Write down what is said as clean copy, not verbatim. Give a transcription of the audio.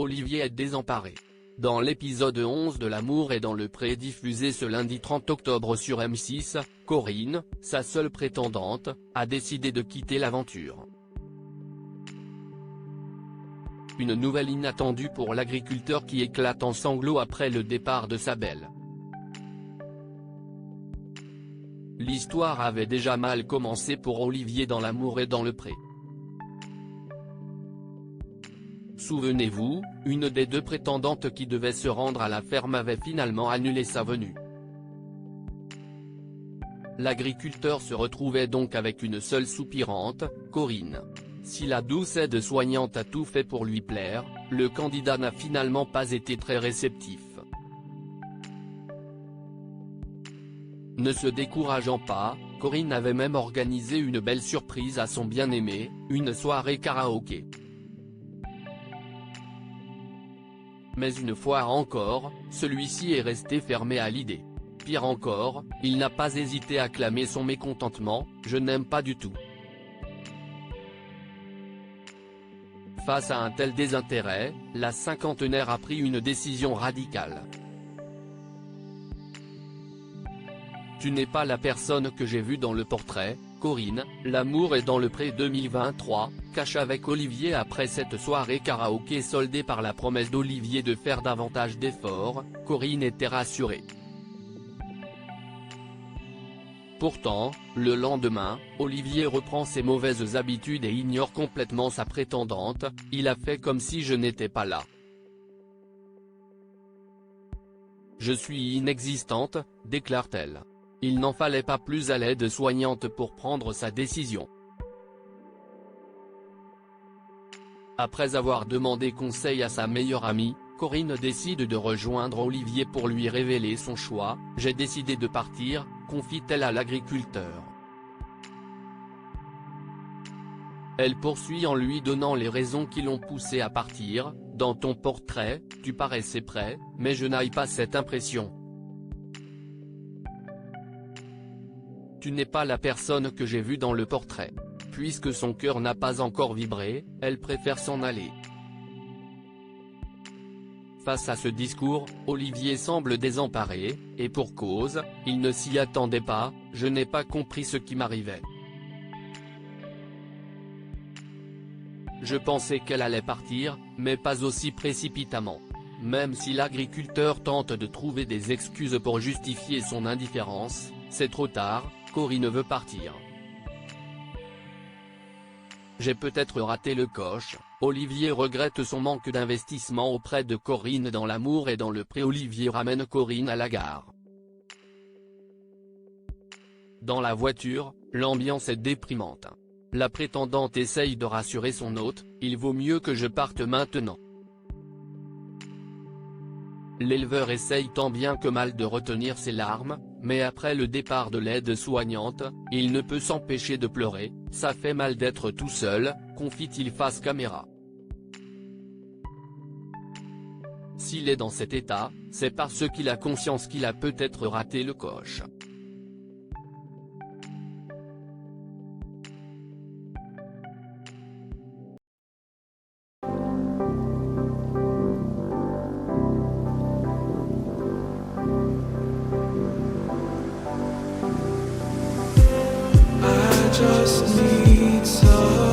Olivier est désemparé. Dans l'épisode 11 de L'amour est dans le pré diffusé ce lundi 30 octobre sur M6, Corinne, sa seule prétendante, a décidé de quitter l'aventure. Une nouvelle inattendue pour l'agriculteur qui éclate en sanglots après le départ de sa belle. L'histoire avait déjà mal commencé pour Olivier dans L'amour est dans le pré. Souvenez-vous, une des deux prétendantes qui devait se rendre à la ferme avait finalement annulé sa venue. L'agriculteur se retrouvait donc avec une seule soupirante, Corinne. Si la douce aide-soignante a tout fait pour lui plaire, le candidat n'a finalement pas été très réceptif. Ne se décourageant pas, Corinne avait même organisé une belle surprise à son bien-aimé, une soirée karaoké. Mais une fois encore, celui-ci est resté fermé à l'idée. Pire encore, il n'a pas hésité à clamer son mécontentement, « Je n'aime pas du tout ». Face à un tel désintérêt, la cinquantenaire a pris une décision radicale. « Tu n'es pas la personne que j'ai vue dans le portrait, Corinne, L'amour est dans le pré 2023, cache avec Olivier après cette soirée karaoké soldée par la promesse d'Olivier de faire davantage d'efforts. Corinne était rassurée. Pourtant, le lendemain, Olivier reprend ses mauvaises habitudes et ignore complètement sa prétendante, « Il a fait comme si je n'étais pas là. Je suis inexistante », déclare-t-elle. Il n'en fallait pas plus à l'aide-soignante pour prendre sa décision. Après avoir demandé conseil à sa meilleure amie, Corinne décide de rejoindre Olivier pour lui révéler son choix. « J'ai décidé de partir », confie-t-elle à l'agriculteur. Elle poursuit en lui donnant les raisons qui l'ont poussé à partir. « Dans ton portrait, tu paraissais prêt, mais je n'ai pas cette impression. Tu n'es pas la personne que j'ai vue dans le portrait. » Puisque son cœur n'a pas encore vibré, elle préfère s'en aller. Face à ce discours, Olivier semble désemparé, et pour cause, il ne s'y attendait pas. « Je n'ai pas compris ce qui m'arrivait. Je pensais qu'elle allait partir, mais pas aussi précipitamment. » Même si l'agriculteur tente de trouver des excuses pour justifier son indifférence, c'est trop tard. Corinne veut partir. « J'ai peut-être raté le coche », Olivier regrette son manque d'investissement auprès de Corinne dans L'amour et dans le pré. Olivier ramène Corinne à la gare. Dans la voiture, l'ambiance est déprimante. La prétendante essaye de rassurer son hôte, « Il vaut mieux que je parte maintenant. » L'éleveur essaye tant bien que mal de retenir ses larmes, mais après le départ de l'aide-soignante, il ne peut s'empêcher de pleurer. « Ça fait mal d'être tout seul », confie-t-il face caméra. S'il est dans cet état, c'est parce qu'il a conscience qu'il a peut-être raté le coche. Just need some